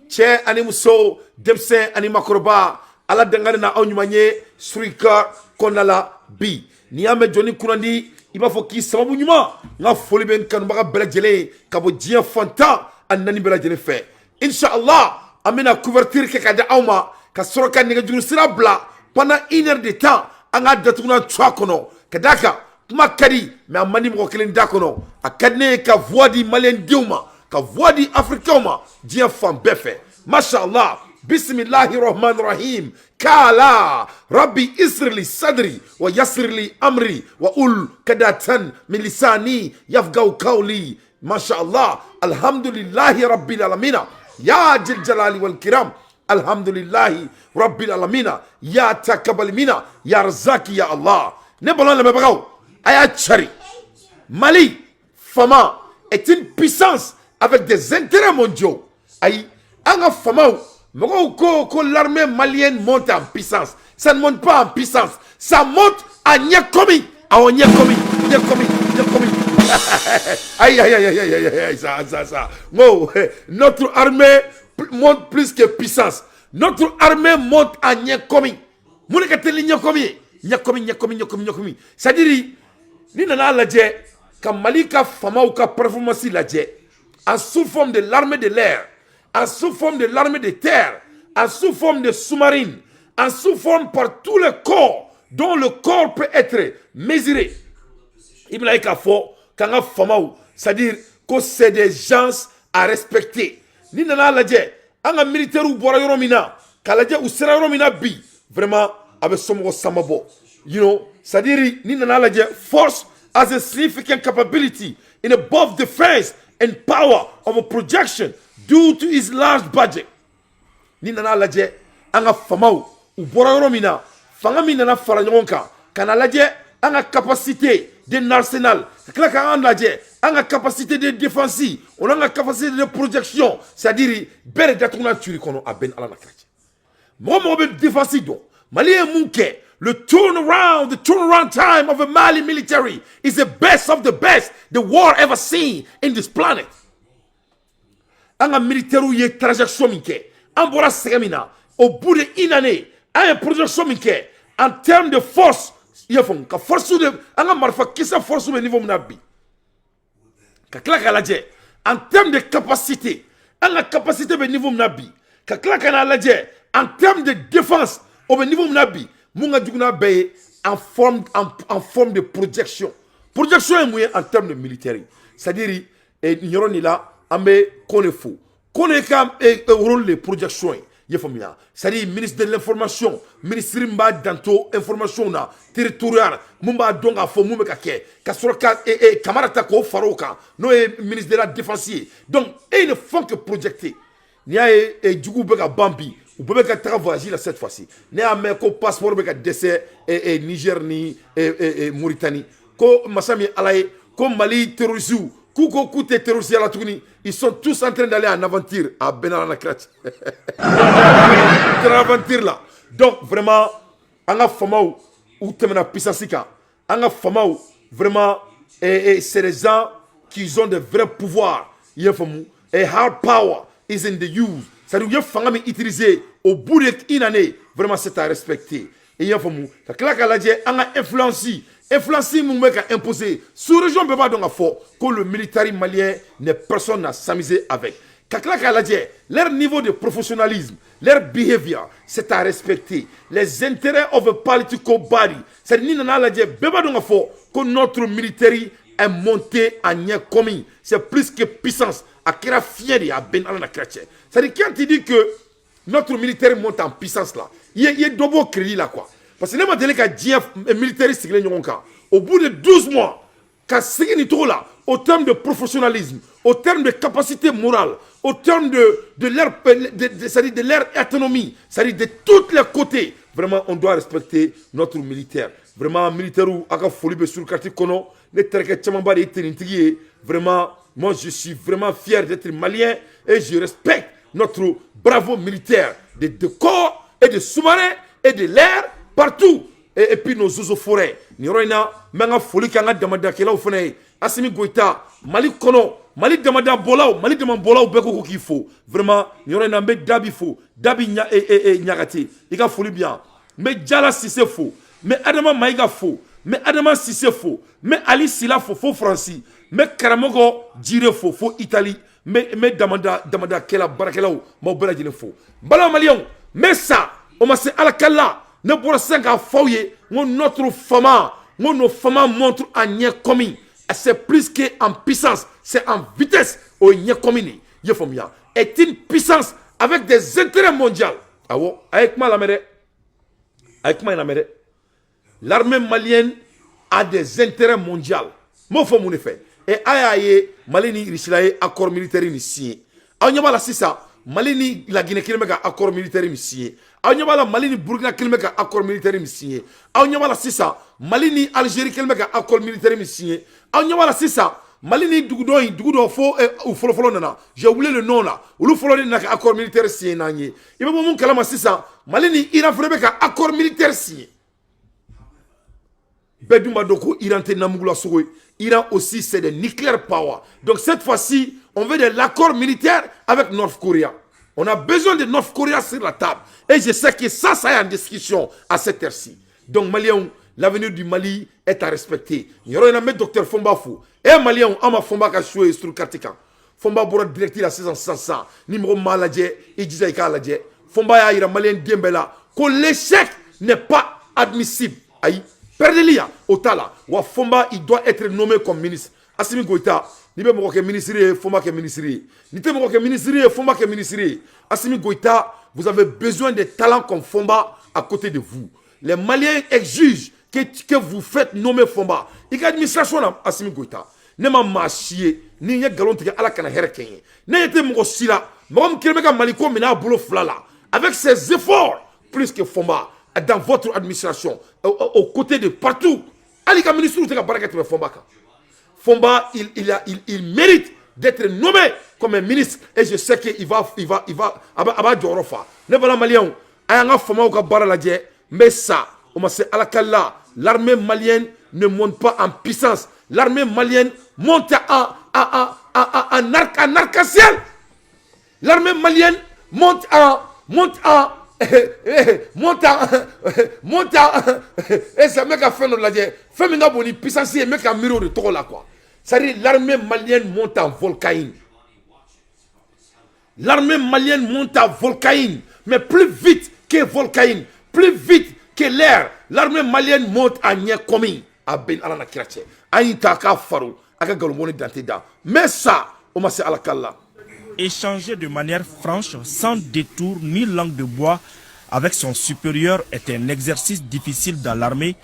cɛ ani muso denmisɛn ani makɔrɔba ala dangane na aw ɲuman ye surika kɔnɔna la bi n'i y'a mɛn jɔnni kunnandi i b'a fɔ k'i sababu ɲuman n ka foli bɛ n kanubaga bɛɛ lajɛlen ka bɔ diɲɛ fantan ani naani bɛɛ lajɛlen fɛ inshallah an bɛna couverture kɛ ka di aw ma ka sɔrɔ ka nɛgɛjuru sira bila pendant 1 heure de temps an ka datuguna tu a kɔnɔ ka d'a kan kuma ka di mais a man di mɔgɔ kelen da kɔnɔ a ka di ne ye ka voix di maliyɛn denw ma ka voix di africains ma diɲɛ fan bɛɛ fɛ mashallah bismillahi rahmani rahim kala rabbi isrli sadri wa yasrli amri wa ul kadatan min lisani yafgau qawli mashallah alhamdulillahi rabbil alamina ya jil jalali wal kiram alhamdulillahi rabbil alamina ya takabbal mina ya razaki ya allah ne balon le babagaw aya chari Mali fama est une puissance avec des intérêts mondiaux ay anga fama ko l'armée malienne monte en puissance ça ne monte pas en puissance ça monte à Nyakomi aïe aïe aïe aïe aïe ça no, notre armée monte plus que puissance notre armée monte à Nyakomi munekateli Nyakomi c'est-à-dire ni nana lajɛ ka Mali ka famaw ka performance lajɛ en sous forme de l'armée de l'air en sous forme de l'armée de terre en sous forme de sous-marine en sous forme par tous les corps dont le corps peut être mesuré il bɛna ye k'a fɔ k'an ka famaw c'est-à-dire que c'est des gens à respecter ni nana lajɛ an ka militaires bɔra yɔrɔ min na k'a lajɛ u sera yɔrɔ min na bi vraiment a bɛ somɔgɔ sama bɔ you know c'est-à-dire ni nana lajɛ force has a significant capability in both defense and power of a projection due to its large budget ni nana lajɛ an ka famaw u bɔra yɔrɔ min na fanga min nana fara ɲɔgɔn kan ka na lajɛ an ka capacité d'un arsenal ka tila k'an lajɛ an ka capacité de défense o n'an ka capacité de projection c'est-à-dire bɛɛ de datuguna turi kɔnɔ a bɛɛ ni ala na kira cɛ mɔgɔ mɔgɔ bɛ défense dɔn Mali ye mun kɛ the turnaround time of a Mali military is the best of the best the world ever seen in this planet. An ka militaires ye transaction min kɛ an bɔra sɛgɛn min na au bout de une année an ye projection min kɛ en termes de force i y'a faamu ka force de an ka marifa kisɛ force bɛ niveau min na bi ka tila k'a lajɛ en termes de capacité an ka capacité bɛ niveau min na bi ka tila ka n'a lajɛ en termes de défense au niveau min na bi mun ka jugu n'a bɛɛ ye en forme de projection projection ye mun ye en termes de militaire c'est-à-dire nin yɔrɔ nin la an bɛ Kone fo Kone ka rôle de projection ye i y'a faamuya c'est-à-dire ministre de l'information ministre min b'a danto information na territorial mun b'a dɔn k'a fɔ mun bɛ ka kɛ ka sɔrɔ ka Kamara ta k'o fara o kan n'o ye ministre de la défense ye donc ils ne font que projeter n'i y'a ye juguw bɛ ka ban bi u bɛɛ bɛ ka taga voyage la cette fois-ci ne y'a mɛn ko passeport bɛ ka dɛsɛ Niger ni Mauritanie ko masa min ala ye ko Mali terroristes k'u ko k'u tɛ terroriste la tuguni ils sont tous en train d'aller en aventure a bɛɛ n'ala na kira cɛ en aventure la donc vraiment an ka famaw u tɛmɛna puissance kan an ka famaw vraiment c'est des gens qui ont de vrais pouvoirs i y'a faamu hard power is in the use c'est-à-dire u ye fanga min utiliser au bout d'une année vraiment c'est à respecter i y'a faamu ka tila k'a lajɛ an ka influence mun bɛ ka imposer sous-région bɛɛ b'a dɔn k'a fɔ ko le militaire malien n'est personne à s'amuser avec ka tila k'a lajɛ leur niveau de professionnalisme leur behavior c'est à respecter les intérêts of a political body c'est-à-dire ni nana lajɛ bɛɛ b'a dɔn k'a fɔ ko notre militaire est monté à Nyakomi c'est plus que puissance a kɛra fier de a bɛn ala na kira cɛ c'est-à-dire quand tu dis que notre militaire monte en puissance là il y a double crédit là quoi parce que ne ma deli ka diɲɛ militaire sigilen ɲɔgɔn kan au bout de 12 mois ka sigi nin cogo la au terme de professionnalisme au terme de capacité morale au terme de leur c'est-à-dire de leur autonomie c'est-à-dire de tous les côtés vraiment on doit respecter notre militaire vraiment militaire a ka foli bɛ surkati kɔnɔ ne terikɛ camanba de ye tenintigi ye vraiment moi je suis vraiment fier d'être malien et je respecte notre bravo militaire de corps et de sous-marins et de l'air partout et puis nos eaux forêts ni yɔrɔ in na n bɛ n ka foli kɛ an ka damadakɛlaw fana ye Assimi Goïta, Mali Kono, Mali demanda Bolao, Mali demande Bolao Beko qu'il faut. Vraiment, il y aurait un mec Dabi faux, Dabi Nyagati, il a folie bien. Mais Djala si c'est faux, mais Adama Maïga faux, mais Adama si c'est faux, mais Ali Sila faux Francis, mais Karamogo Djire faux Italie, mais Damanda Kela Barakelao, Mobela Djine faux. Bala Malion, mais ça, on m'a dit Alakala, ne pourra pas qu'à fouiller, notre femme, nos femmes montrent un lien commun. C'est plus qu'en puissance, c'est en vitesse au lien commun. Est une puissance avec des intérêts mondiaux. Avec moi la mère. Avec moi la mère. L'armée malienne a des intérêts mondiaux. Moi faut mon effet. Et aïe Mali ni Richilaye accord militaire ni signé. On y va la sisa. Mali ni la Guinée qui a accord militaire ni signé. On y va la Mali ni Burkina qui a accord militaire ni signé. On y va la sisa. Mali ni Algérie qui a accord militaire ni signé. On y va la sisa. Mali ni Dougoudo fo ou folo nana. J'ai oublié le nom là. Ou le folo ni accord militaire signé nanye. Il va mon kalama sisa. Mali ni Iran frère accord militaire signé. Bedouma Doko, Iran te Namougla Soué. Iran aussi, c'est des nucléaires power. Donc cette fois-ci, on veut de l'accord militaire avec North Korea. On a besoin de North Korea sur la table. Et je sais que ça est en discussion à cette heure-ci. Donc, Maliens, l'avenir du Mali est à respecter. Il y aura un docteur Fomba Fou. Et Maliens, on m'a Fomba Kachoué sur le Kartika. Fomba Bora directeur la saison 500. Numéro Maladje, Idjizaïka Ladje. Fomba Yaïra Malien Diembela. Que l'échec n'est pas admissible. Aïe. Perdez-le, Otala. Wa Fomba, il doit être nommé comme ministre. Assimi Goïta, ni be moko ke ministre, Fomba ke ministre. Ni te moko ke ministre, Fomba ke ministre. Assimi Goïta, vous avez besoin de talents comme Fomba à côté de vous. Les Maliens exigent que vous faites nommer Fomba. Il y a administration là, Assimi Goïta. Ne m'a marché, ni y a galon tige ala kana herkenye. Ne yete moko sila, moko mkiremeka maliko mena boulot flala. Avec ses efforts, plus que Fomba. Dans votre administration, aux côtés de partout. Ali ka ministre de Barakat Fomba. Fomba, il mérite d'être nommé comme un ministre. Et je sais qu'il va, Djorofa. Ne voilà malien, ayanga Fomba ou ka Baraladje, mais ça, on m'a dit Alakala, l'armée malienne ne monte pas en puissance. L'armée malienne monte en arc-en-ciel. L'armée malienne monte en et ça mec a fait notre ladier fait maintenant boni puissance et mec a miro de trop là quoi. Ça dit l'armée malienne monte en volcaïne. L'armée malienne monte en volcaïne, mais plus vite que volcaïne, plus vite que l'air. L'armée malienne monte en Nyekomi à Ben Alana Kirache. Aïta ka faru aka galomoni danteda. Mais ça, on m'a dit à la kalla. Échanger de manière franche, sans détour ni langue de bois, avec son supérieur est un exercice difficile dans l'armée,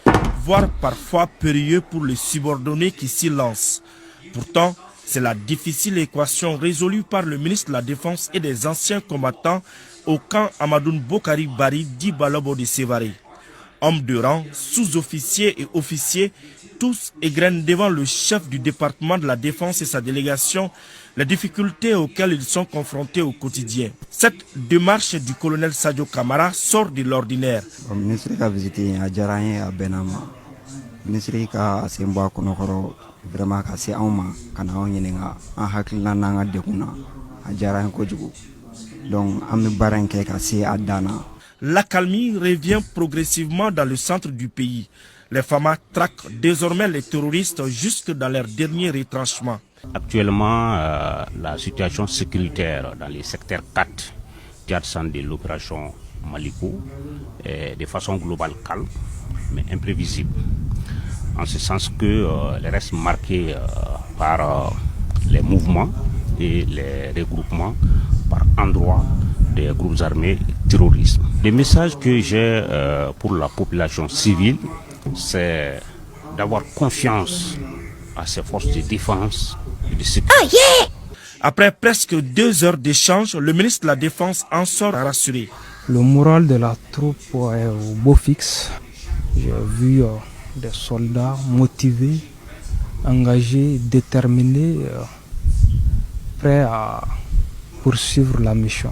voire parfois périlleux pour les subordonnés qui s'y lancent. Pourtant, c'est la difficile équation résolue par le ministre de la Défense et des anciens combattants au camp Amadoun Bokari Bari dit Balobo de Sévaré. Hommes de rang, sous-officiers et officiers, tous égrènent devant le chef du département de la Défense et sa délégation les difficultés auxquelles ils sont confrontés au quotidien. Cette démarche du colonel Sadio Kamara sort de l'ordinaire. Le ministre a visité à Djaraïen à Benama. Le ministre a sembo konokoro vraiment kasi auma kana onyenga a hakilna nanga dekuna a Djaraïen kojugu. Donc ami baranke kasi adana. L'accalmie revient progressivement dans le centre du pays. Les FAMA traquent désormais les terroristes jusque dans leur dernier retranchement. Actuellement, la situation sécuritaire dans les secteurs 4 Tchad de l'opération Maliko est de façon globale calme, mais imprévisible. En ce sens que elle reste marquée par les mouvements et les regroupements par endroits des groupes armés terroristes. Le message que j'ai pour la population civile, c'est d'avoir confiance à ces forces de défense et de sécurité. Après presque 2 heures d'échange, le ministre de la Défense en sort rassuré. Le moral de la troupe est au beau fixe. J'ai vu des soldats motivés, engagés, déterminés, prêts à poursuivre la mission.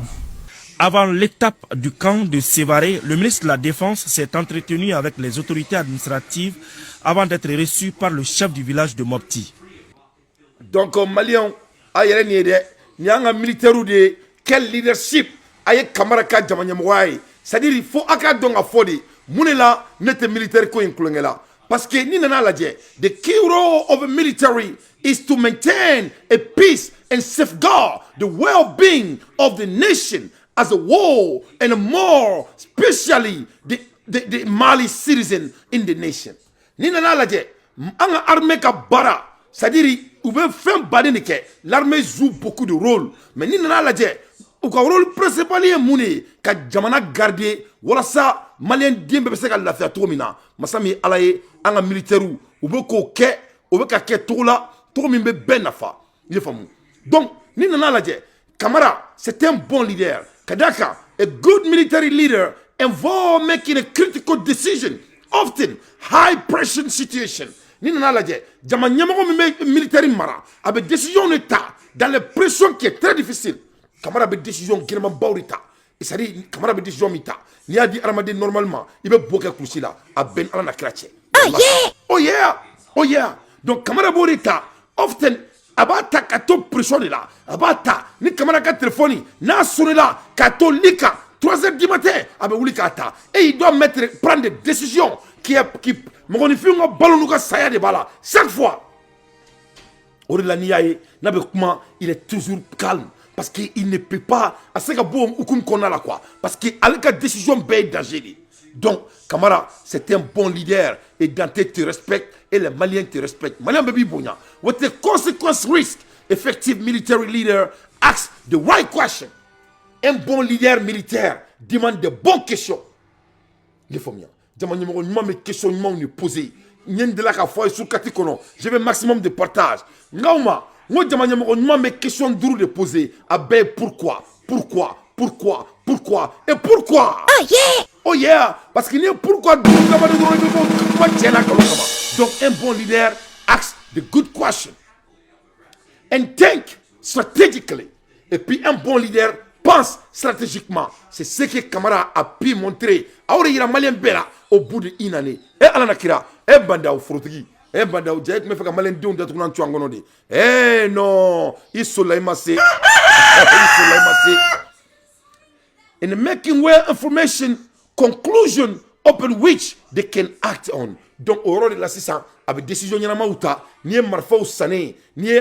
Avant l'étape du camp de Sévaré, le ministre de la Défense s'est entretenu avec les autorités administratives avant d'être reçu par le chef du village de Mopti. Donc malien a yɛrɛ nin ye dɛ ni y'an ka militaire de quel leadership a ye Kamara ka jamanaɲɛmɔgɔya ye c'est-à-dire il faut a ka dɔn ka fɔ de mun de la ne tɛ militaire ko in kulonkɛ la parce que ni nana lajɛ the key role of a military is to maintain a peace and safeguard the well-being of the nation as a whole and more especially the Mali citizen in the nation. Ni nana lajɛ an ka armée ka baara c'est-à-dire u bɛ fɛn baden de kɛ l'armée joue beaucoup de rôle mais ni nana lajɛ u ka rôle principal ye mun de ye ka jamana garder walasa malien den bɛɛ bɛ se ka lafiya cogo min na masa min ye ala ye an ka militaire u bɛ k'o kɛ o bɛ ka kɛ cogo la cogo min bɛ bɛɛ nafa i ye faamu donc ni nana lajɛ Kamara c'est un bon leader ka d'a kan a good military leader involve making a critical decision often high pressure situation ni nana lajɛ jama ɲɛmɔgɔ min bɛ militaire mara a bɛ décision de ta dans les pressions qui est très difficile Kamara bɛ décision gɛlɛnmanbaw de ta c'est-à-dire Kamara bɛ décision min ta n'i y'a di hadamaden normalement i bɛ bo kɛ kulusi la a bɛn ala na kira cɛ oh yeah donc Kamara b'o de ta often a b'a ta ka to pression de la a b'a ta ni Kamara ka téléphone n'a sonnela ka to lit kan 3h du matin a bɛ wuli k'a ta et il doit prendre des décisions qui mɔgɔninfinw ka balo n'u ka saya de b'a la chaque fois o de la n'i y'a ye n'a bɛ kuma il est toujours calme parce qu'il ne peut pas a se ka bɔ hukumu kɔnɔna la quoi parce que ale ka décision bɛɛ ye danger de donc Kamara c'est un bon leader et Dante te respecte et les Maliens te respectent Maliens bɛɛ b'i bonya with the consequence risk effective military leader asks the right question un bon leader militaire demande de bonnes questions il faut bien jama ɲɛmɔgɔ ɲuman bɛ question ɲumanw de poser n ye n delila k'a fɔ a ye sur kati kɔnɔ je veux maximum de partage nka o ma n ko jama ɲɛmɔgɔ ɲuman bɛ question 5 de poser a bɛɛ ye pourquoi et pourquoi oh yeah parce que n'i ye pourquoi 5 dama de dɔrɔn i bɛ bɔ kuma tiɲɛna nkalon kama donc un bon leader asks the good question and think strategically et puis un bon leader pense stratégiquement. C'est ce que Kamara a pu montrer. Alors il y a malien bela au bout d'une année. Et ala nakira, et banda ou frotigi, et banda ou jaik me fait que malien don de tunan tuangono de. Eh non, il solaimase. In making well information conclusion upon which they can act on. Donc au rôle de l'assistant avec décision nyama uta, ni marfa ou sané, ni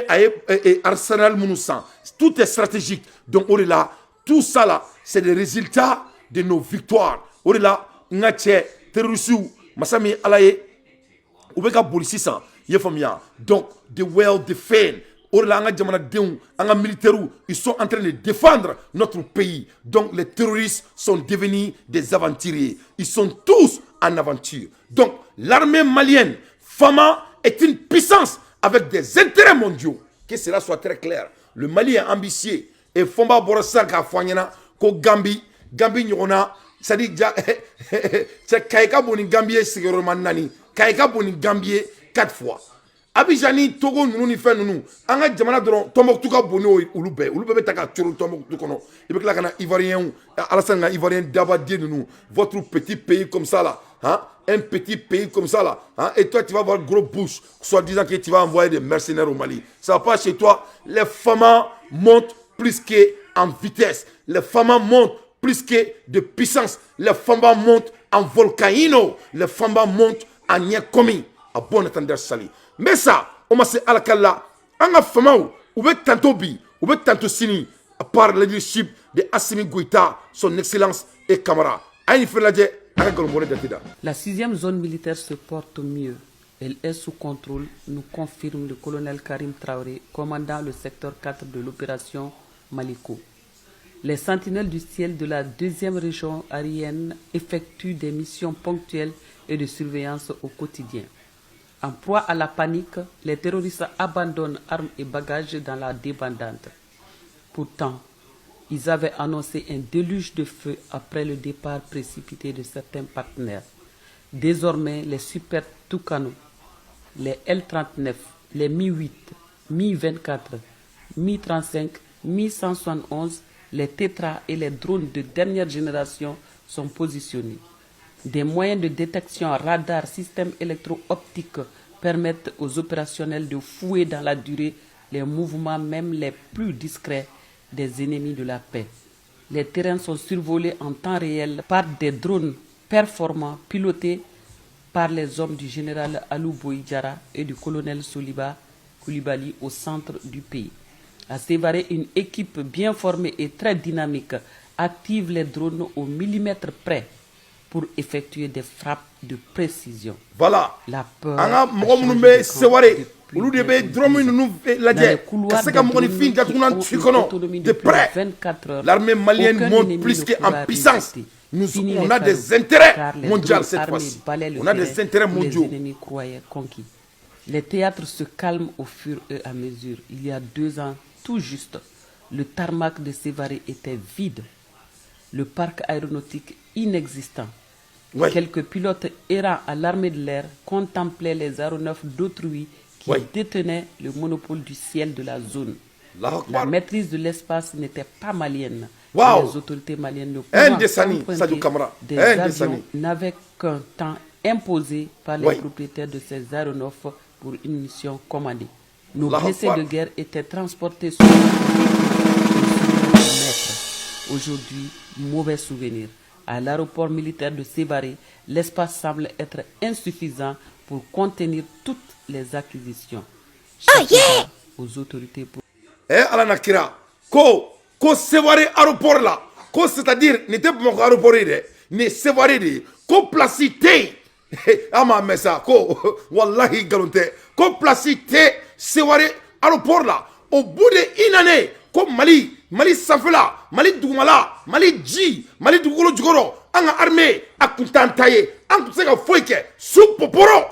arsenal munusan. Tout est stratégique. Donc au là tout ça là, c'est le résultat de nos victoires. Au-delà, ngache, terroristes, masami alaye, oubeka bolisisan, yefamia. Donc, the well defend. Au-delà, nga jamana deun, nga militaires, ils sont en train de défendre notre pays. Donc, les terroristes sont devenus des aventuriers. Ils sont tous en aventure. Donc, l'armée malienne, Fama, est une puissance avec des intérêts mondiaux. Que cela soit très clair. Le Mali est ambitieux. Et Fomba Borosar ka fanyana ko Gambi nyona sadi ja c'est Kaika boni Gambie sigurement nani Kaika boni Gambie 4 fois Abidjani Togo nunu ni fait nunu anga jamana doron Tombouctou ka boni ulube be taka turu Tombouctou kono ibe kla kana Ivoirien Alassane na Ivoirien Dabadie nunu votre petit pays comme ça là hein un petit pays comme ça là hein et toi tu vas avoir gros bouche soit disant que tu vas envoyer des mercenaires au Mali ça va pas chez toi les femmes montent plus qu'en vitesse. Les femmes montent plus que de puissance. Les femmes montent en volcano. Les femmes montent en nyekomi. À bon entendeur sali. Mais ça, on m'a dit à la kala, on a femmes ou bien tantôt bi, ou bien tantôt sini, à part le leadership de Assimi Goïta, son excellence et Kamara. La 6e zone militaire se porte mieux. Elle est sous contrôle, nous confirme le colonel Karim Traoré, commandant le secteur 4 de l'opération Maliko. Les sentinelles du ciel de la 2e région aérienne effectuent des missions ponctuelles et de surveillance au quotidien. En proie à la panique, les terroristes abandonnent armes et bagages dans la débandade. Pourtant, ils avaient annoncé un déluge de feu après le départ précipité de certains partenaires. Désormais, les Super Tucano, les L-39, les Mi-8, Mi-24, Mi-35, Mi-171, les Tétra et les drones de dernière génération sont positionnés. Des moyens de détection radar, système électro-optique permettent aux opérationnels de fouiller dans la durée les mouvements même les plus discrets des ennemis de la paix. Les terrains sont survolés en temps réel par des drones performants pilotés par les hommes du général Alou Boïdjara et du colonel Soliba Koulibaly au centre du pays. À Sévaré, une équipe bien formée et très dynamique active les drones au millimètre près pour effectuer des frappes de précision. Voilà. La peur anga mogo munu be seware ulu de be dromu nu lajɛ ka se ka mɔgɔninfin datuguna tu kɔnɔ de près. L'armée malienne monte plus qu'en puissance. On a des intérêts mondiaux cette fois-ci. On a des intérêts mondiaux. Les théâtres se calment au fur et à mesure. Il y a 2 ans, tout juste, le tarmac de Sévaré était vide. Le parc aéronautique inexistant. Ouais. Quelques pilotes errants à l'armée de l'air contemplaient les aéronefs d'autrui qui détenaient le monopole du ciel de la zone. La maîtrise de l'espace n'était pas malienne. Wow. Les autorités maliennes ne pouvaient pas des avions n'avaient qu'un temps imposé par les propriétaires de ces aéronefs pour une mission commandée. Nos blessés de guerre étaient transportés sur mètres. Aujourd'hui, mauvais souvenir. À l'aéroport militaire de Sévaré, l'espace semble être insuffisant pour contenir toutes les acquisitions. Aux autorités pour... ala na kira ko Sévaré aéroport là, ko c'est-à-dire n'était pas aéroport de, ni Sévaré de, ko placité ama mesa ko wallahi galonté ko placité Sévaré aéroport là au bout d'une année ko Mali safela Mali dugumala Mali ji Mali dugolo jugoro anga armée a kuntantaye an se ka foike sous poporo.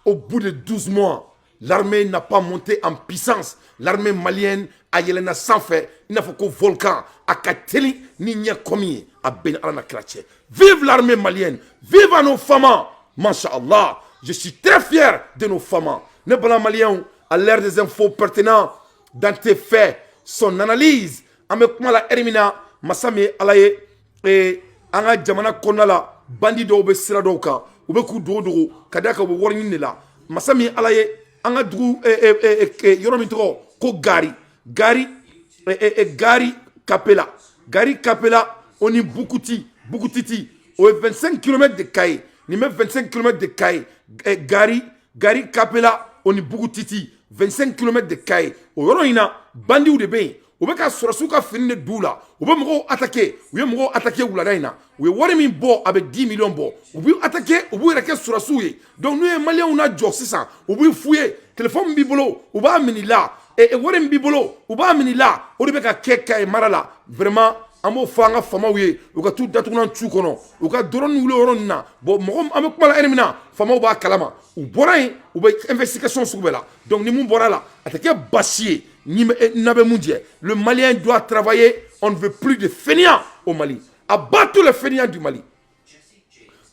Au bout de 12 mois, l'armée n'a pas monté en puissance. L'armée malienne a yelena sans fait. Il n'a fait qu'au volcan. A Kateli, ni n'y a commis. A Ben Alana Kratche. Vive l'armée malienne. Vive à nos femmes. Masha'Allah. Je suis très fier de nos femmes. Ne pas malien à l'ère des infos pertinents dans tes faits. Son analyse. Avec moi la Hermina. Masame Alaye. Et Anga Jamana Konala. Bandi do be siradoka. Ube ku dodo kadaka bo warning de la masami alaye anga dugu yoro mitro ko gari kapela oni bukutiti o 25 km de Kaye ni même 25 km de Kaye gari kapela oni bukutiti 25 km de Kaye o yoro ina bandi ou de be o be ka surasu ka fini de doula o be mo attaquer wulada ina o wari min bo avec 10 millions bo o be attaquer o be reke surasu ye donc nous malien on a jɔ sisan o be fouiller téléphone bi bolo o ba minila et wari bi bolo o ba minila o de be ka kɛ Kaye mara la vraiment amo fanga famaw ye o ka tout datuguna tu kono o ka drone wule oron na bon mo am ko mala ermina famaw ba kalama o bora yin o be investigation sugubela donc ni mun bora la atake basier le Malien doit travailler. On ne veut plus de fainéants au Mali. Abattre les fainéants du Mali.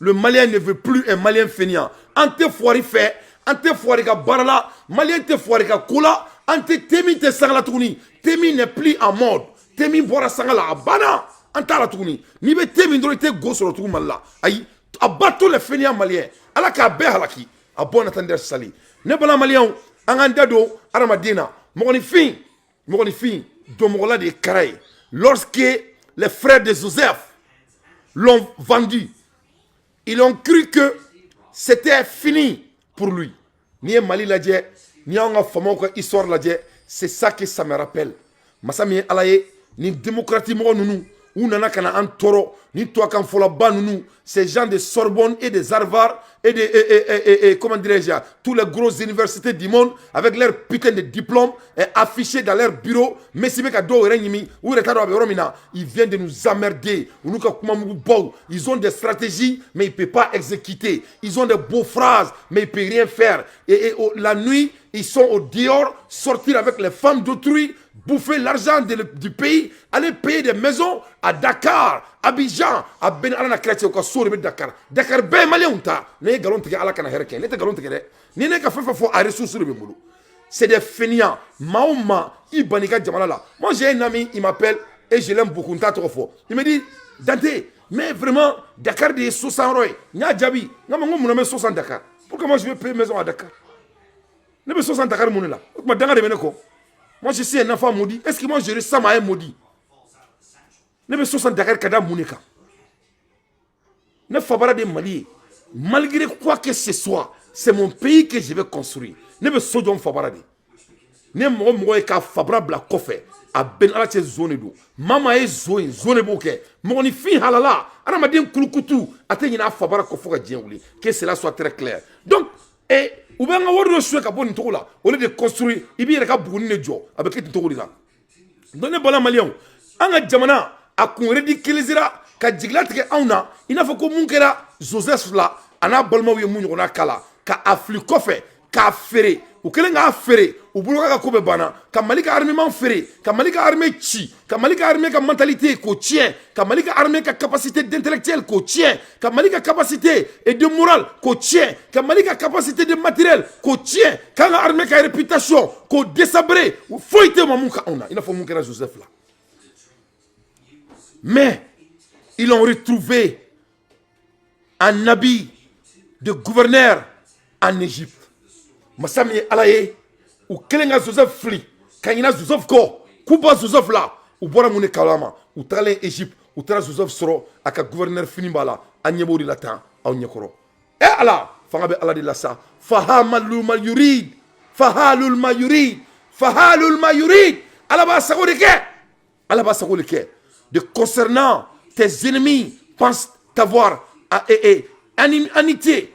Le Malien ne veut plus un Malien fainéant. Ante foiri fait, ante foiri ka barala, Malien te foiri ka kola, ante temi te sangala touni. Temi n'est plus en mode. Temi bora sangala abana, anta la touni. Ni be temi ndoro te go sur le tour malla. Aïe, abattre les fainéants maliens. Ala ka be halaki. A bon attendre sali. Ne bala Malien, anganda do aramadina. Mogonifin, Domola de Karaï, lorsque les frères de Joseph l'ont vendu, ils ont cru que c'était fini pour lui. Ni Mali ladje, ni a famo ko histoire ladje, c'est ça que ça me rappelle. Masami alaye, ni démocratie mo nunu, ou nana kana an toro, ni toi kan fola ba nunu, ces gens de Sorbonne et des Harvard et de comment dirais-je, tous les grosses universités du monde avec leurs putain de diplômes affichés dans leur bureau, mais si ils viennent de nous emmerder. Ils ont des stratégies, mais ils ne peuvent pas exécuter. Ils ont des beaux phrases, mais ils ne peuvent rien faire. Et la nuit, ils sont au dehors, sortir avec les femmes d'autrui, bouffer l'argent du pays, aller payer des maisons à Dakar, Abidjan, à Ben Alana Kratche, au Souré de Dakar. Dakar, ben malien, ne galon tigé ala kana herken, ne te galon tigé, ne ne ka fefo à ressources de boulot. C'est des feignants. Maoma, Ibanika Djamalala. Moi j'ai un ami, il m'appelle et je l'aime beaucoup. Il me dit, Dante, mais vraiment, Dakar de 60 euros. Nya Djabi, n'a pas mon 60 Dakar. Pourquoi moi je vais payer maison à Dakar? Ne be 60 Dakar mon là. Ma danga de meneko. Moi je suis un enfant maudit. Est-ce que moi je ressemble à un maudit? Ne be 60 Dakar kada muneka. Ne fabara de Mali. Malgré quoi que ce soit, c'est mon pays que je vais construire. Ne be sodom fabara de. Ne mo e ka fabra bla kofe. A ben ala che zone do. Mama e zone boke. Mo ni fi halala. Ana madien kulukutu atenyi na fabara kofo ka dien. Que cela soit très clair. Donc ou bien on va jouer comme une tola au lieu de construire il y a ka buguni ne jo avec une tola donne bala malien anga jamana a kun ridiculisera ka jiglat ke auna ina fa ko mun kera Joseph la ana balma wi mun yona kala ka afli kofe ka fere ou kelen nga fere ou bulu ka ko be bana ka malika armement fere ka malika armée chi ka malika armée ka mentalité ko tient ka malika armée ka capacité d'intellectuel ko tient ka malika capacité et de morale ko tient ka malika capacité de matériel ko tient ka nga armée ka réputation ko désabré faut été mamun ka ona il faut mon kera Joseph là mais ils ont retrouvé un habit de gouverneur en Égypte. Masami alaye ou kelenga Joseph fli kanyina Joseph ko kuba Joseph la ou bora mune kalama ou tale Égypte ou tala Joseph soro aka gouverneur fini bala anyebori latan aw nyekoro e ala fanga be ala de la sa fahamalul mayurid fahalul mayurid ala ba sagole ke de concernant tes ennemis pensent t'avoir annuité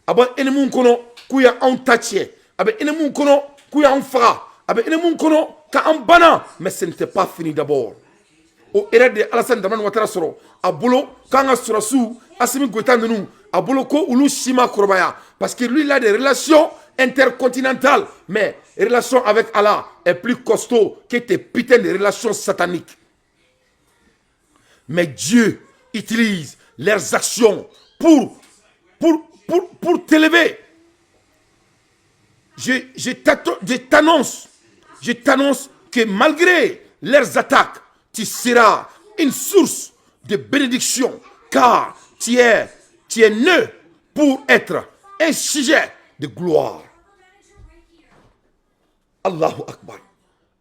aba ennemun kono kuya on taché abe ennemun kono kuya on fara abe ennemun kono ka on bana mais ce n'était pas fini d'abord au era de Alassane Dramane Ouattara soro abolo kanga surasu Assimi Goïta nous abolo ko ulu shima korobaya parce que lui il a des relations intercontinentales mais les relations avec Allah est plus costaud que tes putains de relations sataniques. Mais Dieu utilise leurs actions pour t'élever. Je t'annonce que malgré leurs attaques, tu seras une source de bénédiction, car tu es né pour être un sujet de gloire. Allahu Akbar.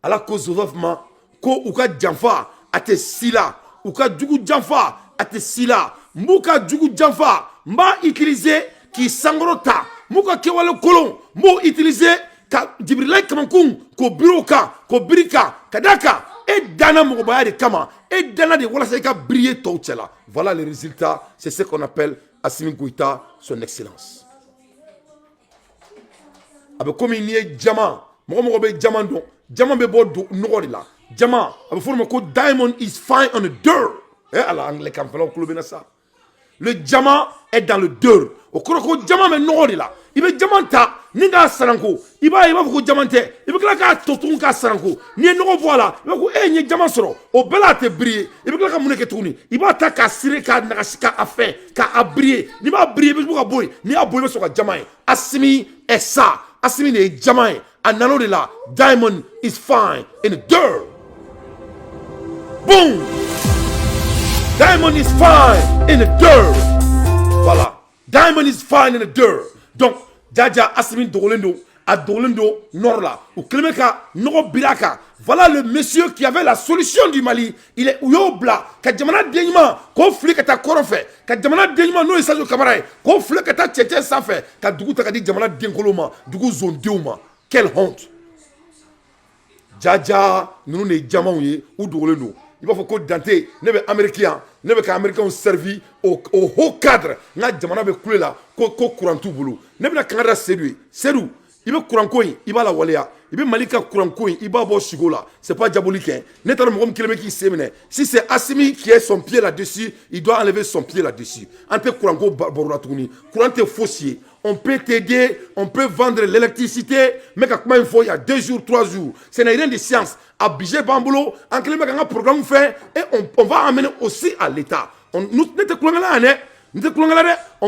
ala ko zofma ko uka janfa ate sila uka jugu janfa ate sila mbuka jugu janfa mba utiliser ki sangrota muka kewale kolon mbo utiliser ka jibril kamankun ko biroka ko birika kadaka et dana mo bayari kama et dana de wala ka briller to tchela. Voilà les résultats, c'est ce qu'on appelle Assimi Goïta, son excellence. Abe comme il y a diamant mo be diamant do diamant be bo nori la diamant abe forme ko diamond is fine on the dirt ala anglais kam felo ko be na ça. Le diamant est dans le dirt. O ko diamant me nori la ibe diamant ta ninga saranko iba ko diamanté ibe kala ka totun ka saranko ni no voilà ibe ko ni diamant soro o bela te briller ibe kala ka muneke tuni iba ta ka sire ka na ka afin ka abrier ni ba briller be ko boy ni aboy be so ka diamant Assimi est ça. Assimi est diamant. And nano de la diamond is fine in the dirt. Boom! Diamond is fine in the dirt. Voilà. Diamond is fine in the dirt. Donc, Dja Assimi Dolendo, à Dolendo Norla, ou Klemeka Noro Biraka. Voilà le monsieur qui avait la solution du Mali. Il est Uyobla. Kadjamana Denima, conflit que ta koronfe. Kadjamana Denima, no isajo kamarae. Conflit que ta tchétché ça fait. Kadoukou takadi Djamana Denkoloma, Dougou Zondeuma. Quelle honte! Dja, nous ne diamants ou Dolendo. Il va falloir que Dante, ne be américain, ne be qu'américain servi au haut cadre. Na Djamana be coulé là, ko courant tout boulot. Ne be na Canada séduit. Sédou. Il va courant coin, il va la walea. Il va malika courant coin, il va bo chigola. C'est pas diabolique. N'est pas le monde qui s'émène. Si c'est Assimi qui est son pied là-dessus, il doit enlever son pied là-dessus. En peu courant go boratouni. Courant te fossier. On peut t'aider, on peut vendre l'électricité, mais comment il faut, il y a 2 jours, 3 jours. Ce n'est rien de science. À Bigé Bamboulot, en quelque sorte, un programme fait, et on va amener aussi à l'État. On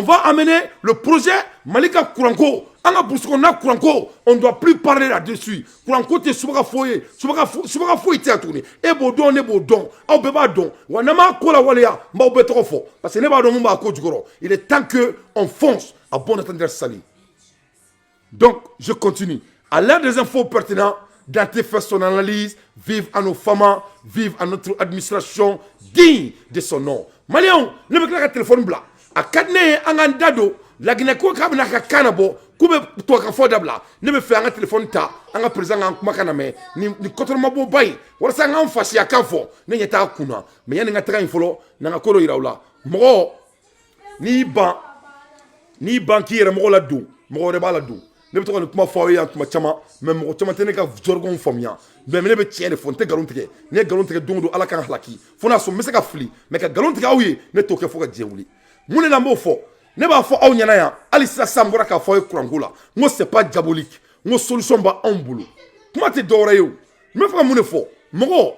va amener le projet Malika Kouranko. On ne doit plus parler là-dessus. Kouranko, tu es souvent foyer. Souvent foyer, tu es tourné. Et Bodon, et Bodon. Au Bébadon. Ou en a Kola Walea, mais au Bétrofo. Parce que n'est pas dans mon bako du gros. Il est temps qu'on fonce à bon entendre Sali. Donc, je continue. À l'heure des infos pertinentes, Dante fait son analyse, vive à nos femmes, vive à notre administration digne de son nom. Malion, ne me claque téléphone blanc. À Kadne, Angandado, la Guinée, Kabina Kanabo, Koube, toi, Kafodabla, ne me fait un téléphone ta, un président en Kumakaname, ni Kotomabo Bay, ou un fascia à Kafo, Neta Kuna, mais il y a un train follow, Nangakoro Iraula. Mo, ni banquier, Mola dou, Morebala dou. Ne bɛ to ka nin kuma fɔ aw ye yan tuma caman mais mɔgɔ caman tɛ ne ka jargon faamuya mais ne bɛ tiɲɛ de fɔ n tɛ nkalon tigɛ ne ye nkalon tigɛ don o don ala kan halaki fo n'a sɔrɔ n bɛ se ka fili mais ka nkalon tigɛ aw ye ne t'o kɛ fo ka diɲɛ wuli mun de la n b'o fɔ ne b'a fɔ aw ɲɛna yan hali sisan n bɔra k'a fɔ aw ye kuranko la n ko c'est pas diabolique n ko solution b'anw bolo kuma tɛ dɔwɛrɛ ye o n bɛ fɛ ka mun de fɔ mɔgɔ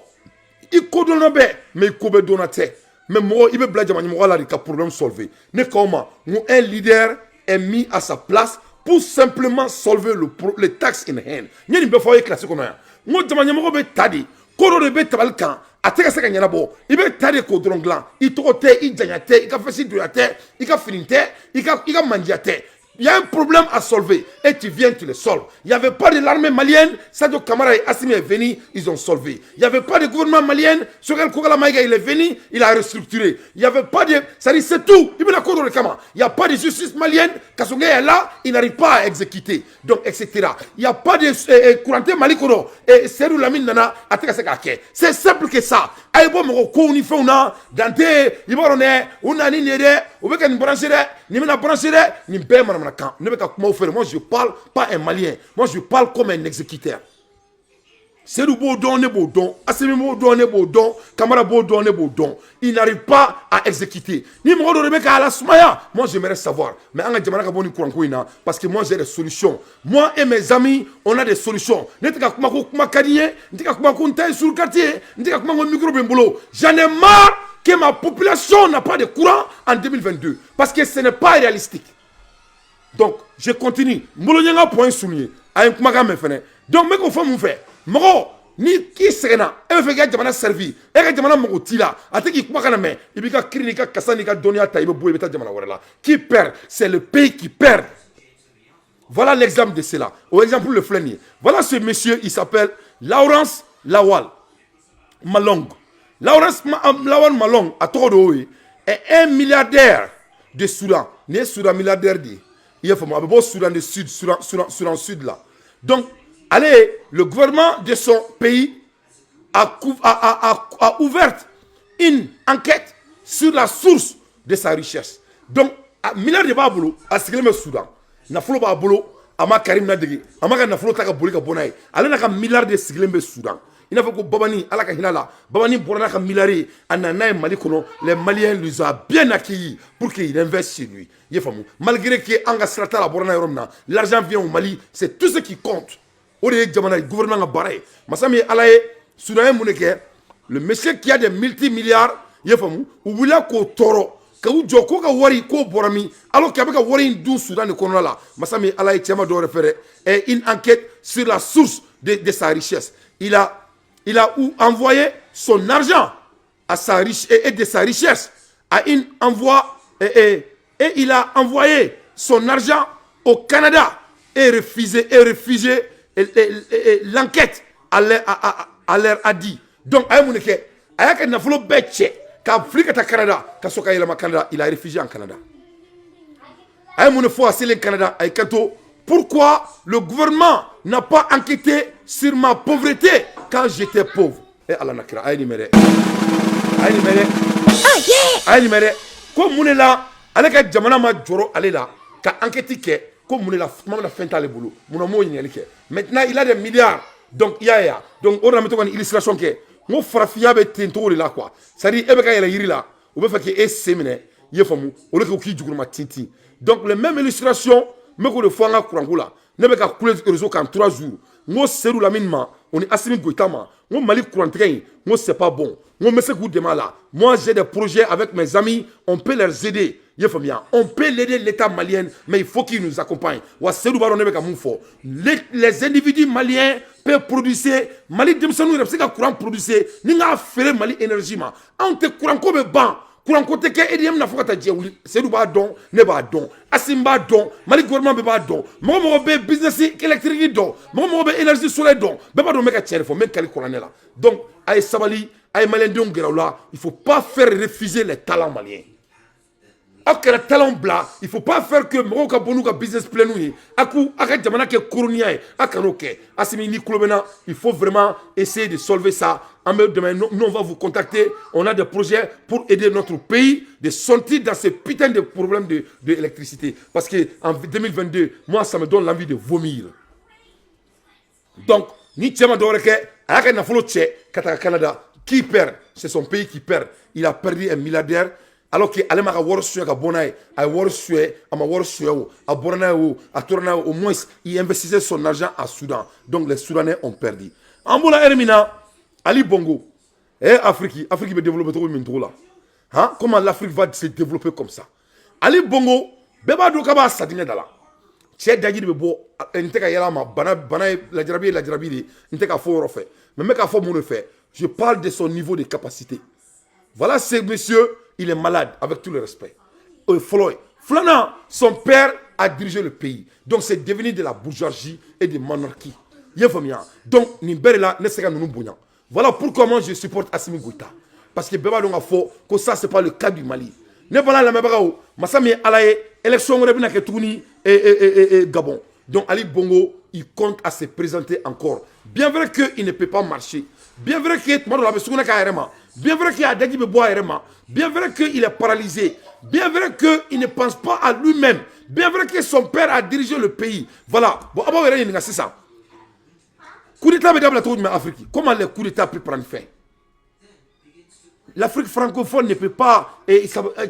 i kodɔnna bɛɛ mais i ko bɛɛ dɔnna tɛ mais mɔgɔ i bɛ bila jamanaɲɛmɔgɔ la de ka problème solver ne k'aw ma n ko un leader est mis à sa place pour simplement solver le tax in hand. N'y a ni befo classique comme ça. Ngo jamanya mo be tadi. Koro de be tabal kan. Ateka se kanyana bo. Ibe tadi ko dronglan. I tokote, i janyate, i ka fesi doyate, i ka fininte, i ka mandiate. Il y a un problème à solver et tu viens, tu le solves. Il n'y avait pas de l'armée malienne, Sadio Kamara et Assimi est venu, ils ont solvé. Il n'y avait pas de gouvernement malien, Sogel Kougala Maïga il est venu, il a restructuré. Il n'y avait pas de... Ça dit c'est tout. Il n'y a pas de justice malienne, Kasongé est là, il n'arrive pas à exécuter. Donc, etc. Il n'y a pas de couranté malikoro et Serou Lamine Nana, c'est simple que ça. Aïbo Moko Kouni Fauna, Dante, Ibarone, Unani Nere, Oubekan Brancheret, Nimena Brancheret, Nimbe Madame. Moi je parle pas un malien, moi je parle comme un exécuteur. C'est le Baudon et Baudon, Assemi Baudon et Baudon, Kamara Baudon et Baudon. Il n'arrive pas à exécuter. Ni moi de Rebecca à la Soumaya, moi j'aimerais savoir. Mais en Djamana Boni Kourankoina, parce que moi j'ai des solutions. Moi et mes amis, on a des solutions. N'était Kumako Kumakadie, n'était Kumako Ntaï sur le quartier, n'était Kumako Micro Bembolo. J'en ai marre que ma population n'a pas de courant en 2022. Parce que ce n'est pas réalistique. Donc, je continue. Moulounianga point souligné. A un kumaga me fene. Donc, mais qu'on fait mon fait. Moro, ni qui sera e fait que jamana servi. E ka jamana mo tila. Ate ki kumaga na me. Ibika krinika kasanika donia ta ibe boué beta jamana wala. Qui perd? C'est le pays qui perd. Voilà l'exemple de cela. Au exemple le flânier. Voilà ce monsieur, il s'appelle Laurence Lawal Malong. Laurence Lawal Malong à Torodoé est un milliardaire de Soudan. Né Soudan milliardaire dit. Il faut me Soudan du Sud, Soudan Sud là. Donc, allez, le gouvernement de son pays a ouvert une enquête sur la source de sa richesse. Donc, milliard de babolo a signé le Soudan. Na folo babolo ama Karim Nadegi, ama na folo taka bolika bonaye. Allez na ka milliard de signé le Soudan. Il n'a pas que Babani, Alaka Hinala, Babani Boranaka Milari, Ananaï Malikono, les Maliens lui ont bien accueilli pour qu'il investisse sur lui. Malgré qu'il y ait Angasrata la Borana Romna, l'argent vient au Mali, c'est tout ce qui compte. Au lieu de gouvernement à Baré, Massami Alaye, Soudan Mouneke, le monsieur qui a des multimilliards, Yefamu, ou Willa Ko Toro, Kaou Djoko Wari Ko Borami, alors qu'il y a Wari Dou Soudan de Konala, Massami Alaye Tiama doit référer, et une enquête sur la source de sa richesse. Il a envoyé son argent à sa richesse et de sa richesse à une envoi et il a envoyé son argent au Canada et refusé l'enquête à l'air a dit. Donc il a réfugié en Canada. Pourquoi le gouvernement n'a pas enquêté sur ma pauvreté quand j'étais pauvre? Et Allah nakira, aïe numéré. Comme mon est là, avec Jamana ma joro, allez là, qu'a enquêté, comme mon est là, maman a fait le boulot. Mon amour il maintenant il a des milliards. Donc il y a. Donc on a mis une illustration que mon frafia be tento là quoi. Ça dit, ebe ka yela yiri là, ou be fait que est séminaire, yefamu, ou le ki du ma tinti. Donc les mêmes illustrations mais que le fois nga kurangula ne be ka couler réseau en 3 jours ngo Serou Lamine ma on est Assimi Goïtama ngo Mali courantien ngo c'est pas bon ngo me se coup de mal là. Moi j'ai des projets avec mes amis, on peut les aider. On peut l'aider l'état malien mais il faut qu'il nous accompagne. Wa Serou Baron ne be ka mun fo les individus maliens peuvent produire Mali demsanu repse ka courant produire ni nga fere Mali énergie ma on te courant ko be ban Courant côté que EDM n'a pas de wuli. C'est du bas don, ne bas don. Asimba don, Mali gouvernement be bas don. Mo be business électrique don. Mo be énergie solaire don. Be pas don meka tirer faut même quel colonel là. Donc ay sabali, ay malien don là, il faut pas faire refuser les talents maliens. Ok, le talent blanc, il ne faut pas faire que mon business plein nous. Il faut vraiment essayer de solver ça. Demain, nous, on va vous contacter. On a des projets pour aider notre pays de sortir dans ces putains de problèmes d'électricité. Parce qu'en 2022, moi, ça me donne l'envie de vomir. Donc, ni Tchema Doreke, Alaka Nafolo Tché, Canada, qui perd? C'est son pays qui perd. Il a perdu un milliardaire. Alors que ale maka wor sué ka bonaye ay wor sué ama wor sué a borna a tourna au moins il investissait son argent à Soudan. Donc les Soudanais ont perdu. Ambola Hermina Ali Bongo Afrique va développer trop min là. Hein? Comment l'Afrique va se développer comme ça? Ali Bongo beba do kaba sadine dala. Tché daji de bo nteka yala ma bana la jarabi nteka fo refait. Mais meka fo mon refait. Je parle de son niveau de capacité. Voilà ce monsieur. Il est malade, avec tout le respect. Floyd. Flana, son père a dirigé le pays. Donc c'est devenu de la bourgeoisie et de monarchie. Donc, voilà pourquoi moi je supporte Assimi Goïta. Parce que Beba Donga Fo, que ça c'est pas le cas du Mali. Ne voilà la Mabagao, Massami Alaye, élection Rebina Ketouni et Gabon. Donc Ali Bongo, il compte à se présenter encore. Bien vrai qu'il ne peut pas marcher. Bien vrai qu'il est mort. Bien vrai qu'il a Dadi Bebois Erema. Bien vrai qu'il est paralysé. Bien vrai qu'il ne pense pas à lui-même. Bien vrai que son père a dirigé le pays. Voilà. Bon, c'est ça. Coup d'État, Afrique. Comment le coup d'État peut prendre fin? L'Afrique francophone ne peut pas.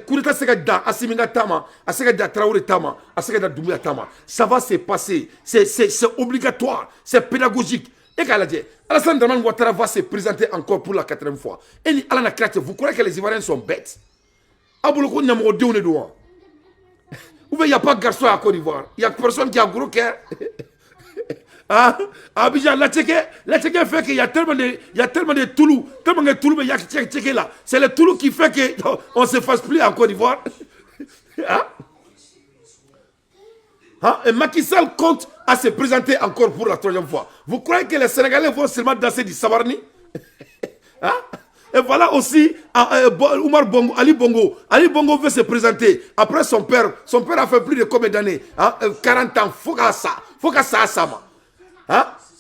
Coup d'État, c'est que Asiminga Tama, Asega Traoré Tama, Asega Doumbouya Tama. Ça va se passer. C'est obligatoire. C'est pédagogique. Et qu'elle a dit, Alassane Dramane Ouattara va se présenter encore pour la 4e fois. Et ni Alana Krate, vous croyez que les Ivoiriens sont bêtes? Abouloko Namoro Déoune Douan. Ou bien il n'y a pas de garçon à Côte d'Ivoire. Il n'y a personne qui a gros cœur. Ah, Abidjan, la Tchéké fait qu'il y a tellement de Toulou, mais il y a Tchéké là. C'est le Toulou qui fait qu'on ne se fasse plus en Côte d'Ivoire. Et Macky Sall compte à se présenter encore pour la 3e fois. Vous croyez que les Sénégalais vont seulement danser du Savarni? Et voilà aussi Oumar Bongo, Ali Bongo. Ali Bongo veut se présenter. Après son père a fait plus de combien d'années? 40 ans. Faut qu'à ça.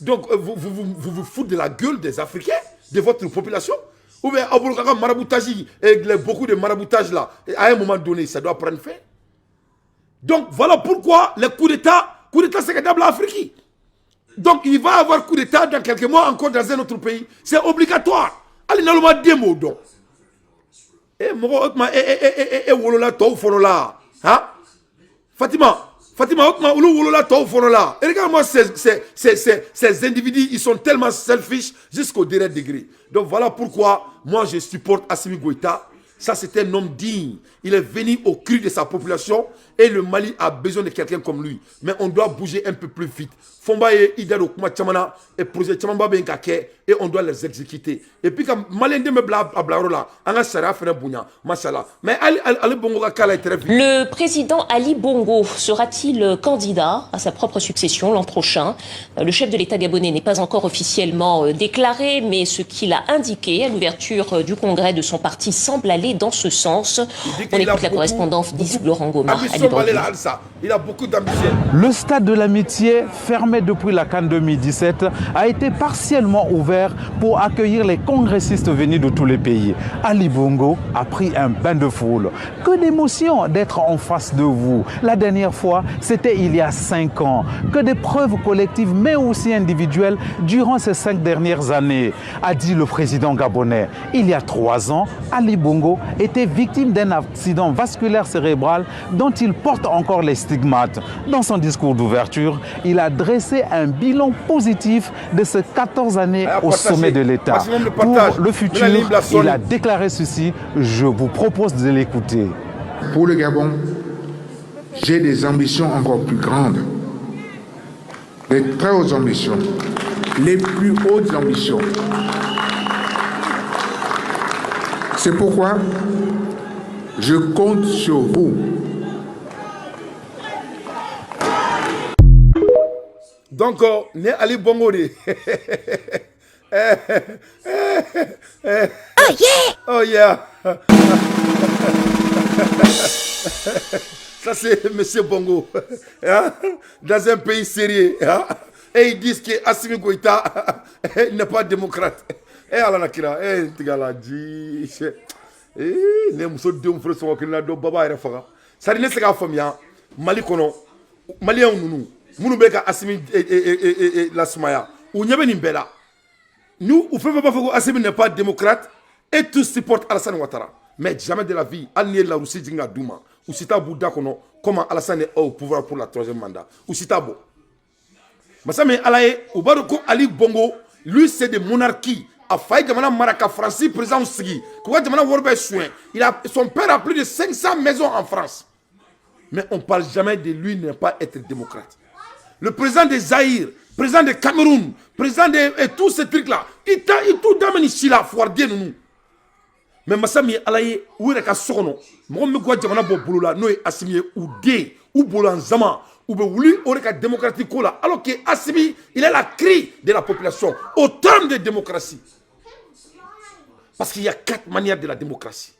Donc vous foutez de la gueule des Africains, de votre population? Ou bien maraboutage, beaucoup de maraboutage là, à un moment donné, ça doit prendre fin. Donc voilà pourquoi le coup d'État c'est que l'Afrique. Donc il va y avoir coup d'État dans quelques mois encore dans un autre pays. C'est obligatoire. Allez, n'a pas de mots donc. Wolola to fonola. Fatima, Wolola to fonola. Et regarde-moi ces individus, ils sont tellement selfish jusqu'au dernier degré. Donc voilà pourquoi moi je supporte Assimi Goïta. Ça, c'est un homme digne. Il est venu au cri de sa population et le Mali a besoin de quelqu'un comme lui. Mais on doit bouger un peu plus vite. Fomba et Idaro Kuma Chamana et projet Chamamba Benkake et on doit les exécuter. Et puis quand Malien de me blabla, on a Sarah Fenabounia, Mashallah. Mais Ali Bongo Kala est très vite. Le président Ali Bongo sera-t-il candidat à sa propre succession l'an prochain? Le chef de l'État gabonais n'est pas encore officiellement déclaré, mais ce qu'il a indiqué à l'ouverture du congrès de son parti semble aller dans ce sens. On écoute la correspondance d'Is Laurent Goma. Il a beaucoup d'ambition. Le stade de l'amitié, fermé depuis la CAN 2017, a été partiellement ouvert pour accueillir les congressistes venus de tous les pays. Ali Bongo a pris un bain de foule. Que d'émotion d'être en face de vous. La dernière fois, c'était il y a 5 ans. Que d'épreuves collectives, mais aussi individuelles, durant ces 5 dernières années, a dit le président gabonais. Il y a 3 ans, Ali Bongo était victime d'un accident vasculaire cérébral dont il porte encore les stigmates. Dans son discours d'ouverture, il a dressé un bilan positif de ces 14 années au sommet de l'État. Pour le futur, il a déclaré ceci, je vous propose de l'écouter. Pour le Gabon, j'ai des ambitions encore plus grandes, des très hautes ambitions, les plus hautes ambitions. C'est pourquoi Je compte sur vous. Donc, né Ali Bongo de. Oh yeah! Oh yeah! Ça c'est Monsieur Bongo. Dans un pays sérieux. Et ils disent que Assimi Goïta n'est pas démocrate. Et Allah Nakira, Tigala dit. Ne muso denw furu sɔngɔ kelen na dɔ baba yɛrɛ faga sari ne se k'a faamuya Mali kɔnɔ maliyɛnw ninnu minnu bɛ ka Assimi lasumaya u ɲɛ bɛ nin bɛɛ la nous u fɛn fɛn b'a fɔ ko Assimi n'est pas démocrate et tous supportent Alassane Ouattara mais jamais de la vie hali n'i ye Larousse jigin ka d'u ma u si t'a b'u da kɔnɔ comment Alassane est au pouvoir pour la 3e mandat u si t'a bɔ masa min Ala ye u b'a dɔn ko Ali Bongo lui c'est de monarchie. A failli jamana maraka Francis président sigi quoi jamana worbe soin son père a plus de 500 maisons en France mais on parle jamais de lui ne pas être démocrate. Le président de Zaïre, président de Cameroun, président de et tous ces trucs là il tout dameni chila foardé nous mais masami alaye ou reka sokono mo me quoi jamana bo bolo la no Assimi ou dé ou bolan zama ou be wuli o reka démocratique là alors que Assimi il est la cri de la population au terme de démocratie. Parce qu'il y a 4 manières de la démocratie.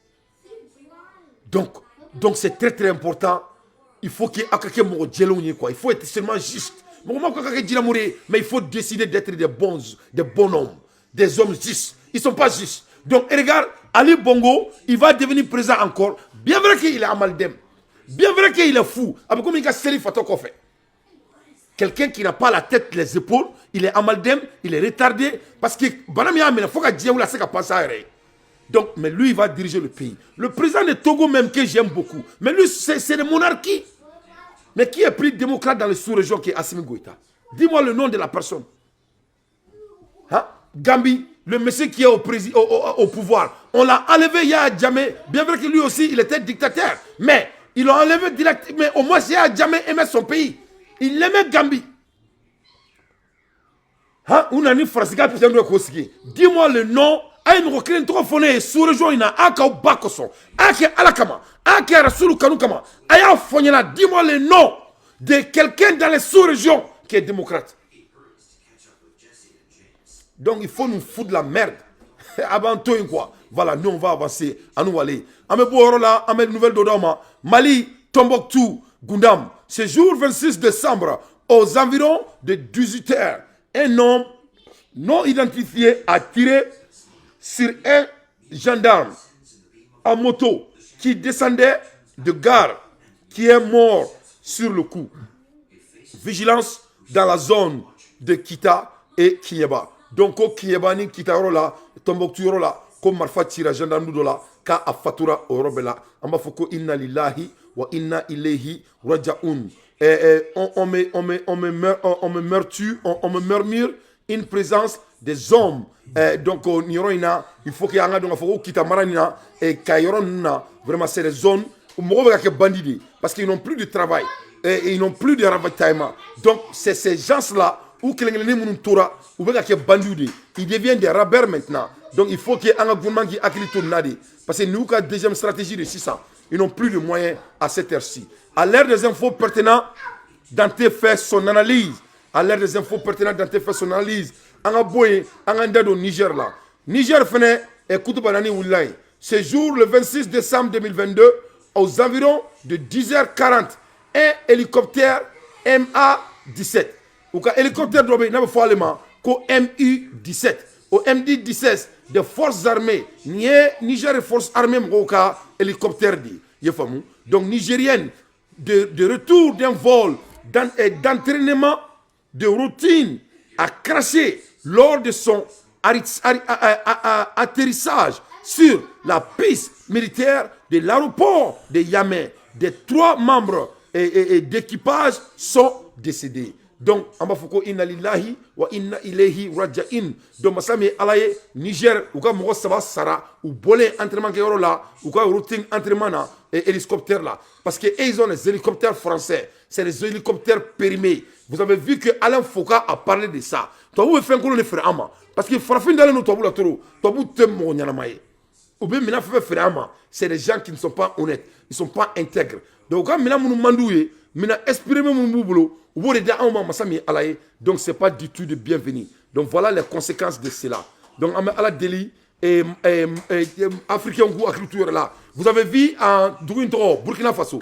Donc c'est très très important. Il faut qu'il y ait quoi. Il faut être seulement juste. Mais il faut décider d'être des bons hommes, des hommes justes. Ils ne sont pas justes. Donc regarde, Ali Bongo, il va devenir président encore. Bien vrai qu'il est amaldem. Bien vrai qu'il est fou. Quelqu'un qui n'a pas la tête, les épaules, il est amaldem, il est retardé, parce que il faut que passer. Donc, mais lui, il va diriger le pays. Le président de Togo même, que j'aime beaucoup, mais lui, c'est une monarchie. Mais qui est plus démocrate dans les sous-régions que Assimi Goïta? Dis-moi le nom de la personne. Hein? Gambi, le monsieur qui est au pouvoir, on l'a enlevé Yahya Jammeh, bien vrai que lui aussi, il était dictateur, mais ils l'ont enlevé directement, mais au moins Yahya Jammeh aimait son pays. Il aimait Gambi. Hein? Dis-moi le nom. Aïe, nous trop phoné sous-région, il a un cas bakoson, un qui est alakama, un qui est rasoulou kanoukama. Aïe, fognena, dis-moi le nom de quelqu'un dans les sous-régions qui est démocrate. Donc il faut nous foutre de la merde. Avant tout, quoi. Voilà, nous on va avancer. À nous aller. Amé Bohorola, Amé Nouvelle Dodoma, Mali, Tombouctou, Gundam. Ce jour 26 décembre, aux environs de 18h, un homme non identifié a tiré sur un gendarme en moto qui descendait de gare, qui est mort sur le coup. Vigilance dans la zone de Kita et Kinyeba. Donc, Kinyeba ni Kita rola, Tombouctou rola, comme Marfa tira gendarme dola, ka afatura orobela. Amba foko inna lillahi wa inna ilayhi rajaun. On me murmure une présence des hommes. Donc, il faut qu'il y ait un vraiment, c'est les zones où bandits parce qu'ils n'ont plus de travail et ils n'ont plus de ravitaillement. Donc, c'est ces gens-là où ils deviennent des rabers maintenant. Donc, il faut qu'il y ait un gouvernement qui accueille tout le monde. Parce que nous, la deuxième stratégie de 600, ils n'ont plus de moyens à cette heure-ci. À l'ère des infos pertinentes, Dante fait son analyse. À l'ère des infos pertinentes, Dante fait son analyse. Au Niger là. Niger fenait écoute banani Oulay. Ce jour, le 26 décembre 2022, aux environs de 10h40, un hélicoptère MA-17. Ou qu'un hélicoptère doit être forcément qu'au MU-17. Au MD-17, des forces armées, Niger forces armées, m'oka hélicoptère dit. Donc nigérienne de retour d'un vol d'entraînement de routine a craché lors de son atterrissage sur la piste militaire de l'aéroport de Yamé. Les 3 membres d'équipage sont décédés. Donc, Ambafoko inna lillahi wa inna ilayhi rajain. Donc, Massami Alaye, Niger, ou ka Moko Saba Sara, ou bolé entraînement qui est là, ou ka routine entraînement là, et hélicoptère là. Parce que ils ont les hélicoptères français, c'est les hélicoptères périmés. Vous avez vu que Alain Foucault a parlé de ça. Toi, vous faites un colonne frère Ama. Parce que Farafin d'aller nous, toi, vous la toro, toi, vous te mon yanamaye. ou bien mina fait faire c'est des gens qui ne sont pas honnêtes, ils ne sont pas intègres. Donc quand mina munu mandouye, mina esprit mon boulot, ou bon de un moment masami alaye, donc c'est pas du tout de bienvenu. Donc voilà les conséquences de cela. Donc à la délit et africain ou agriculture là, vous avez vu en Douintro, Burkina Faso,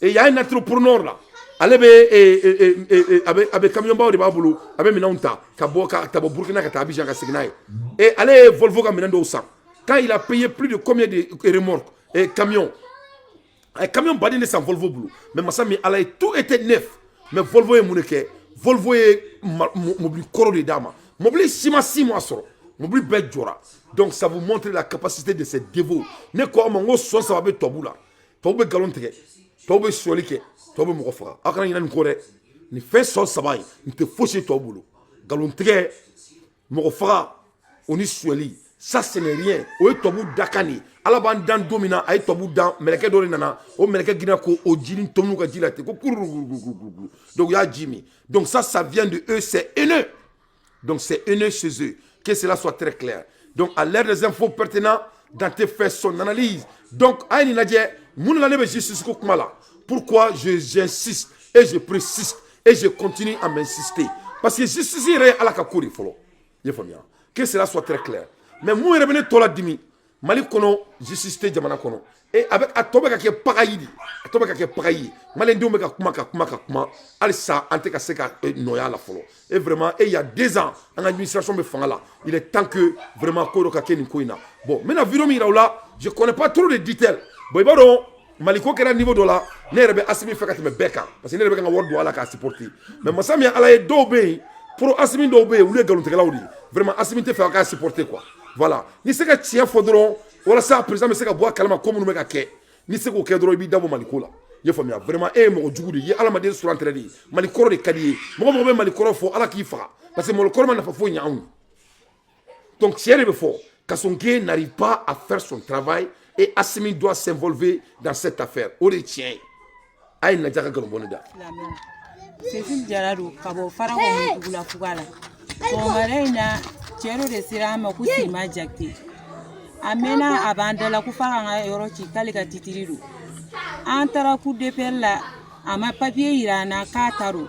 et il y a un entrepreneur là. Ale be camion bawo de ba bolo abe minanta ka bo Burkina ka Abidjan ka segnaye et ale Volvo ka minando au sang quand il a payé plus de combien de remorques et camions badine sans Volvo bleu mais masami ala tout était neuf mais Volvo est muneke Volvo est mobile koro de dama mobile 6 mois soro mobile be jora donc ça vous montre la capacité de ces dévots ne ko mo so ça va be tobula tobe galon tege tobe solike tobe mo fa akana ina ko re ni fait son sabay ni te faucher tobulo galon tege mo fa oni sueli ça ce n'est rien o tobu dakani ala ban dan domina ay tobu dan meleke do nana o meleke gina ko o jini tomu ka dilate ko donc ya jimi donc ça vient de eux, c'est haineux, donc c'est haineux chez eux, que cela soit très clair. Donc à l'ère des infos pertinentes, Dante fait son analyse. Donc aïni nadje moun la nebe justice ko kumala. Pourquoi j'insiste et je persiste et je continue à m'insister parce que justice est à la kakuri folo. Que cela soit très clair. Mais moi rebene tola dimi Mali kono justice jamana kono et avec atobe ka ke pagayidi Mali ndou me ka kuma alisa ante ka seka noya la folo. Et vraiment il y a 2 ans en administration me fangala. Il est temps que vraiment ko ka ke ni koina. Bon, maintenant vidéo mi là, je connais pas trop les détails. Bon ibaro Maliko kera niveau de là, ne rebe asimi fait me beka parce que ne rebe ka word do ala ka supporter. Mais masami ala e dobe pour asimi dobe ou le galon te laudi. Vraiment asimi te fait ka supporter quoi. Voilà. Ni se ka tia fodron wala sa président me se ka bois kalama comme nous me ka ke. Ni se ko ke dro bi dabo Maliko la. Ye famia vraiment mo jugude ye ala ma de sur entraîner. Maliko de kadier. Mo be Maliko fo ala ki fa parce que mo le na fa fo nyaou. Donc si elle est fort, Kassonké n'arrive pas à faire son travail et Assimi doit s'involver dans cette affaire. Au retien. Aïe n'a jamais gagné bonne date. C'est une jarado, Kabo Farango Mugula Fugala. Pour Marina, Tiero de Sirama Kuti Majakti. Amena Abandala Kufaranga Yorochi Kalika Titiriru. Antara coup de perla, Ama papier Irana Kataru.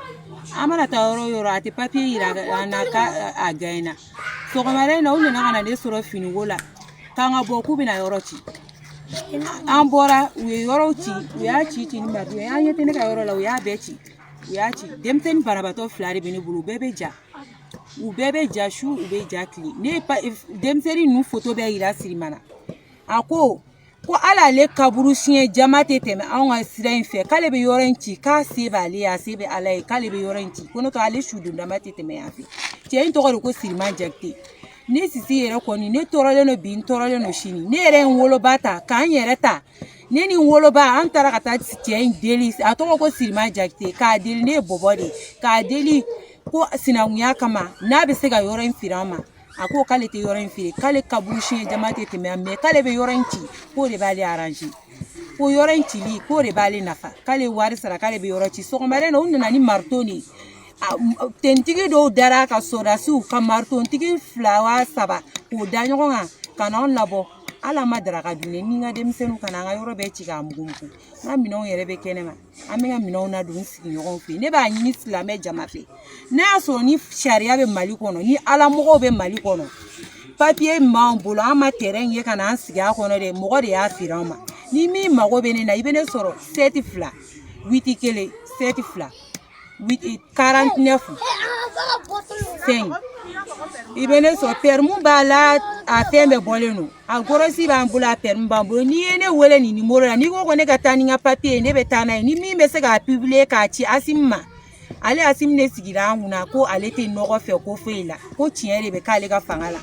Amana Tauro Yorati papier Irana Againa. So Marina only Nana de Soro Finugola. Kanga Boku Bina Yorochi. Ambora, we Yorochi, we are cheating, but we are yet in a Yorola, we are Betty. We are cheating. Demten Barabato Flari Benubulu Bebeja. Ubebe Jashu, Ube Jackley. Nepa if Demseri no photo be ira Sirimana. Ako, ko ala le kaburusien jamate teme anga siren fe kalebe yorenti ka seba le asebe ala kalebe yorenti kono to ale shudu ndamate teme afi. Tien to ko Siriman jakte. Ne sisi yere koni ne torole no bin torole no shini ne yere nwolo bata kan yere ta ne ni nwolo ba antara kata tien deli atoko ko Siriman jakte ka deli ne bobode ka deli ko sinanguya kama na be se ga yoren firama ako kale te yoren fire kale kabushi jamate te me kale be yorenci ko de bali arrange ko yorenci li ko de bali nafa kale wari sara kale be yorenci so ko mare no unna ni martoni tentigi do dara ka soda su ka marton tigi flawa saba ko danyo nga kanon labo ala madara ka dune ni nga demsenu kana nga yoro be ci ga mugumku na mino yere be kenema aminga mino na dun sigi nyogon fe ne ba nyini islamé jama fe na so ni sharia be Mali kono ni ala mogo be Mali kono papier mambolo ama terrain ye kana sigi a kono de mogo de ya firama ni mi mago be ne na ibene soro 7 fla 8 kele 7 fla 49 5 ibene so permu bala a tembe boleno a gorosi ba mbula permu bambo ni ene wele ni numero ni ko ne gata ni papier ne betana ni mi be se ga publier ka ci asimma ale asimne sigira nguna ko ale te nogo fe ko feila ko tiere be kale ga fangala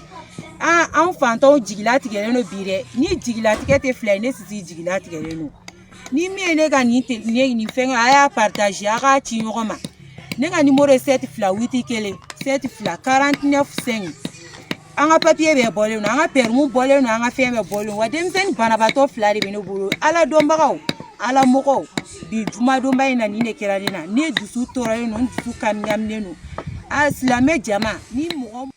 an fanto jigilati geleno bire ni jigilati kete fly ne sisi jigilati geleno ni mi ene ga ni te ni fenga aya partager aga ci ngoma ne ga numéro 7 fla 8 kele 7 fla 49 5 anga papier be boleno anga permu boleno anga fembe boleno wa demsen banabato fla de bino ala dombagaw ala moko bi juma domba ina ni ne kera dina ne dusu torale no dusu kamnyamne no aslamé jama ni mo